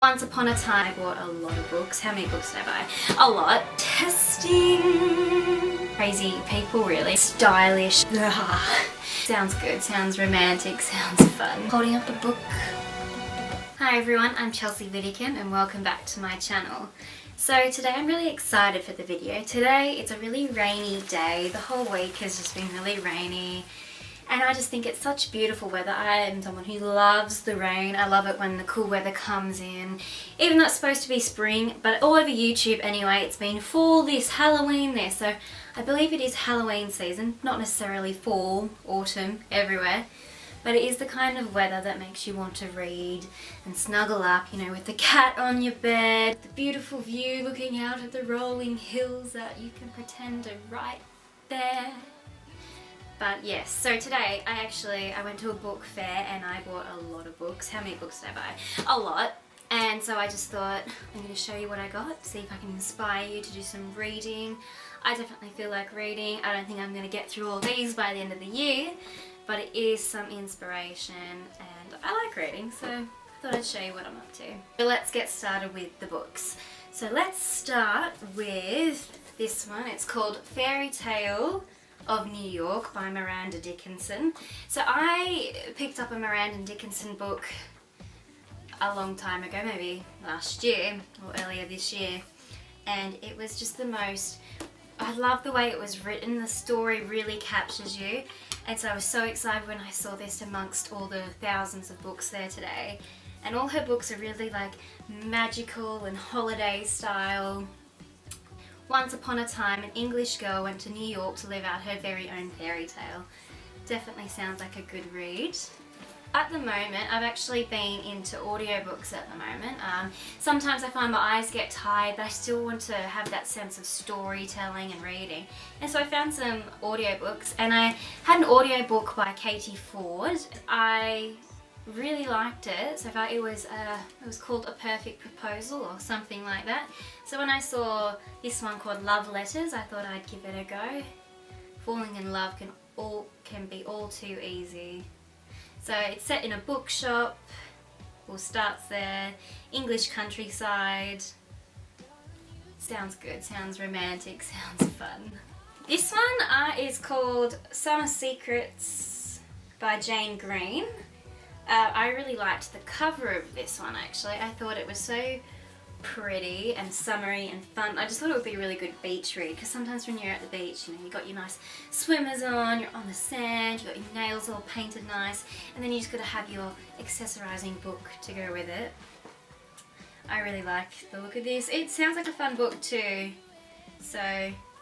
Once upon a time, I bought a lot of books. How many books did I buy? A lot. Testing. Crazy people, really. Stylish. Sounds good, sounds romantic, sounds fun. Holding up a book. Hi everyone, I'm Chelsea Widdicombe and welcome back to my channel. So today I'm really excited for the video. Today it's a really rainy day. The whole week has just been really rainy. And I just think it's such beautiful weather. I am someone who loves the rain. I love it when the cool weather comes in. Even though it's supposed to be spring, but all over YouTube anyway, it's been fall this, Halloween there. So I believe it is Halloween season, not necessarily fall, autumn, everywhere. But it is the kind of weather that makes you want to read and snuggle up, you know, with the cat on your bed, the beautiful view looking out at the rolling hills that you can pretend are right there. But yes, so today I went to a book fair and I bought a lot of books. How many books did I buy? A lot. And so I just thought I'm going to show you what I got, see if I can inspire you to do some reading. I definitely feel like reading. I don't think I'm going to get through all these by the end of the year, but it is some inspiration and I like reading, so I thought I'd show you what I'm up to. So let's get started with the books. So let's start with this one. It's called Fairy Tale of New York by Miranda Dickinson. So I picked up a Miranda Dickinson book a long time ago, maybe last year or earlier this year, and it was just the most, I love the way it was written. The story really captures you, and so I was so excited when I saw this amongst all the thousands of books there today. And all her books are really like magical and holiday style. Once upon a time, an English girl went to New York to live out her very own fairy tale. Definitely sounds like a good read. At the moment, I've actually been into audiobooks at the moment. Sometimes I find my eyes get tired, but I still want to have that sense of storytelling and reading. And so I found some audiobooks, and I had an audiobook by Katie Ford. I really liked it. So far it was called A Perfect Proposal or something like that. So when I saw this one called Love Letters, I thought I'd give it a go. Falling in love can be all too easy. So it's set in a bookshop, or starts there, English countryside. Sounds good, sounds romantic, sounds fun. This one is called Summer Secrets by Jane Green. I really liked the cover of this one actually. I thought it was so pretty and summery and fun. I just thought it would be a really good beach read, because sometimes when you're at the beach, you know, you got your nice swimmers on, you're on the sand, you got your nails all painted nice, and then you just got to have your accessorizing book to go with it. I really like the look of this. It sounds like a fun book too. So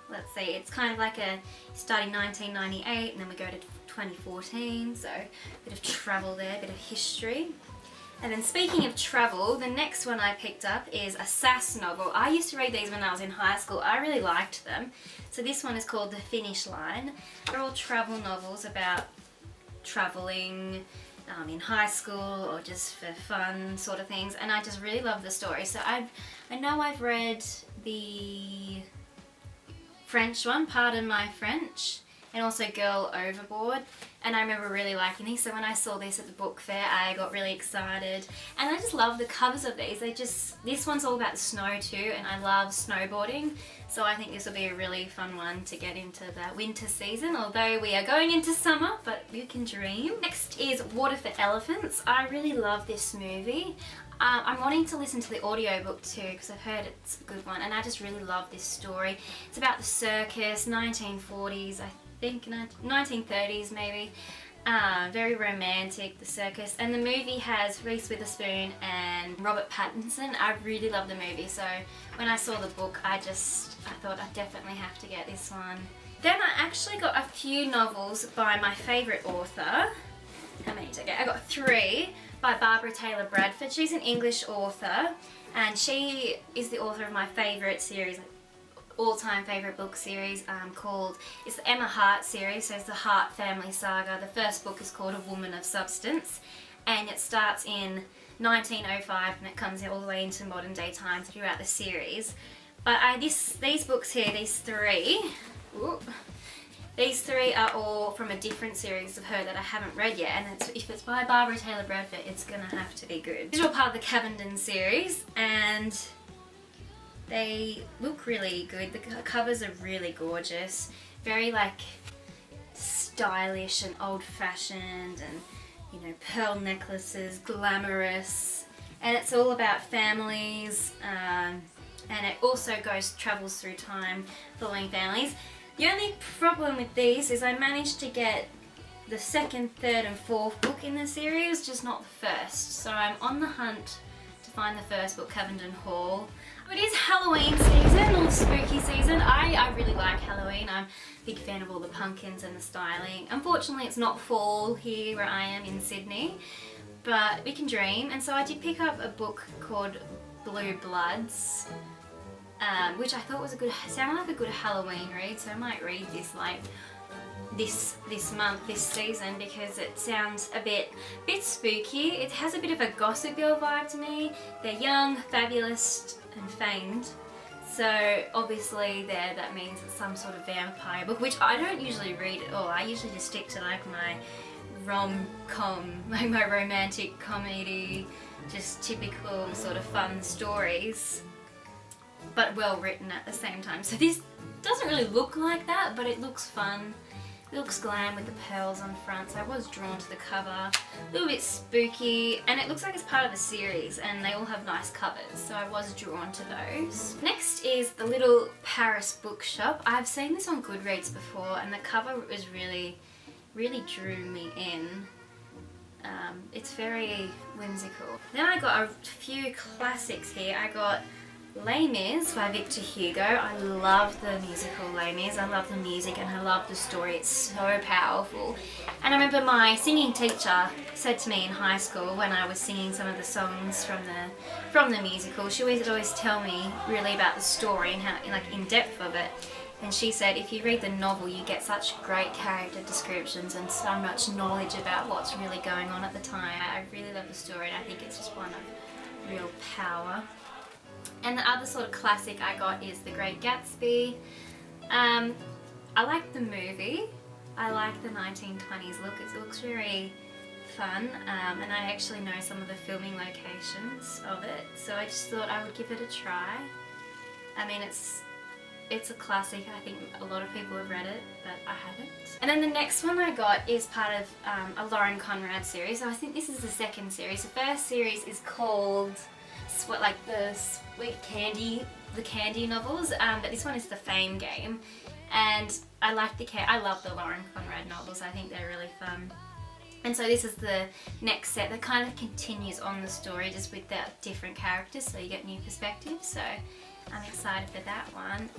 let's see, it's kind of like starting 1998 and then we go to 2014, so a bit of travel there, a bit of history. And then speaking of travel, the next one I picked up is a sass novel. I used to read these when I was in high school. I really liked them. So this one is called The Finish Line. They're all travel novels about traveling in high school or just for fun sort of things, and I just really love the story. So I know I've read the French one, Pardon My French, and also Girl Overboard, and I remember really liking these. So when I saw this at the book fair, I got really excited, and I just love the covers of these. This one's all about the snow too, and I love snowboarding, so I think this will be a really fun one to get into the winter season, although we are going into summer, but you can dream. Next is Water for Elephants. I really love this movie. I'm wanting to listen to the audiobook too, because I've heard it's a good one, and I just really love this story. It's about the circus, 1940s, I think 1930s maybe. Very romantic, the circus, and the movie has Reese Witherspoon and Robert Pattinson. I really love the movie, so when I saw the book I thought I definitely have to get this one. Then I actually got a few novels by my favourite author. How many did I get? I got 3 by Barbara Taylor Bradford. She's an English author, and she is the author of my favourite series, all-time favourite book series it's the Emma Hart series, so it's the Hart family saga. The first book is called A Woman of Substance, and it starts in 1905 and it comes all the way into modern day times throughout the series. But these books here, these 3, These three are all from a different series of her that I haven't read yet, and if it's by Barbara Taylor Bradford, it's gonna have to be good. These are all part of the Cavenden series, and they look really good. The covers are really gorgeous, very like stylish and old-fashioned, and you know, pearl necklaces, glamorous, and it's all about families, and it also travels through time, following families. The only problem with these is I managed to get the second, third and fourth book in the series, just not the first. So I'm on the hunt to find the first book, Cavenden Hall. It is Halloween season, or spooky season. I really like Halloween. I'm a big fan of all the pumpkins and the styling. Unfortunately, it's not fall here where I am in Sydney, but we can dream. And so I did pick up a book called Blue Bloods, which I thought sounded like a good Halloween read, so I might read this like this month, this season, because it sounds a bit spooky. It has a bit of a Gossip Girl vibe to me. They're young, fabulous and famed, so obviously that means it's some sort of vampire book, which I don't usually read at all. I usually just stick to like my rom-com, like my romantic comedy, just typical sort of fun stories, but well written at the same time. So this doesn't really look like that, but it looks fun. It looks glam with the pearls on front, so I was drawn to the cover. A little bit spooky, and it looks like it's part of the series, and they all have nice covers, so I was drawn to those. Next is the Little Paris Bookshop. I've seen this on Goodreads before, and the cover was really drew me in. It's very whimsical. Then I got a few classics here. I got Les Mis by Victor Hugo. I love the musical Les Mis. I love the music and I love the story. It's so powerful. And I remember my singing teacher said to me in high school, when I was singing some of the songs from the musical, she would always tell me really about the story and how like in depth of it. And she said, if you read the novel, you get such great character descriptions and so much knowledge about what's really going on at the time. I really love the story, and I think it's just one of real power. And the other sort of classic I got is The Great Gatsby. I like the movie. I like the 1920s look. It looks very fun, and I actually know some of the filming locations of it, so I just thought I would give it a try. I mean, it's a classic. I think a lot of people have read it, but I haven't. And then the next one I got is part of a Lauren Conrad series. So I think this is the second series. The first series is called like the Sweet Candy, the Candy novels, but this one is the Fame Game. And I love the Lauren Conrad novels. I think they're really fun. And so this is the next set that kind of continues on the story, just with the different characters, so you get new perspectives. So I'm excited for that one.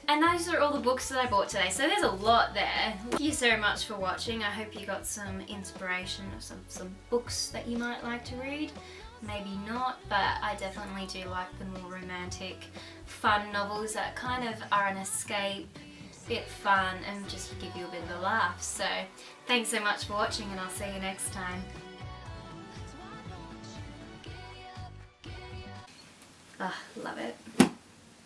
And those are all the books that I bought today, so there's a lot there. Thank you so much for watching. I hope you got some inspiration or some books that you might like to read. Maybe not, but I definitely do like the more romantic, fun novels that kind of are an escape, bit fun, and just give you a bit of a laugh. So thanks so much for watching, and I'll see you next time. Love it.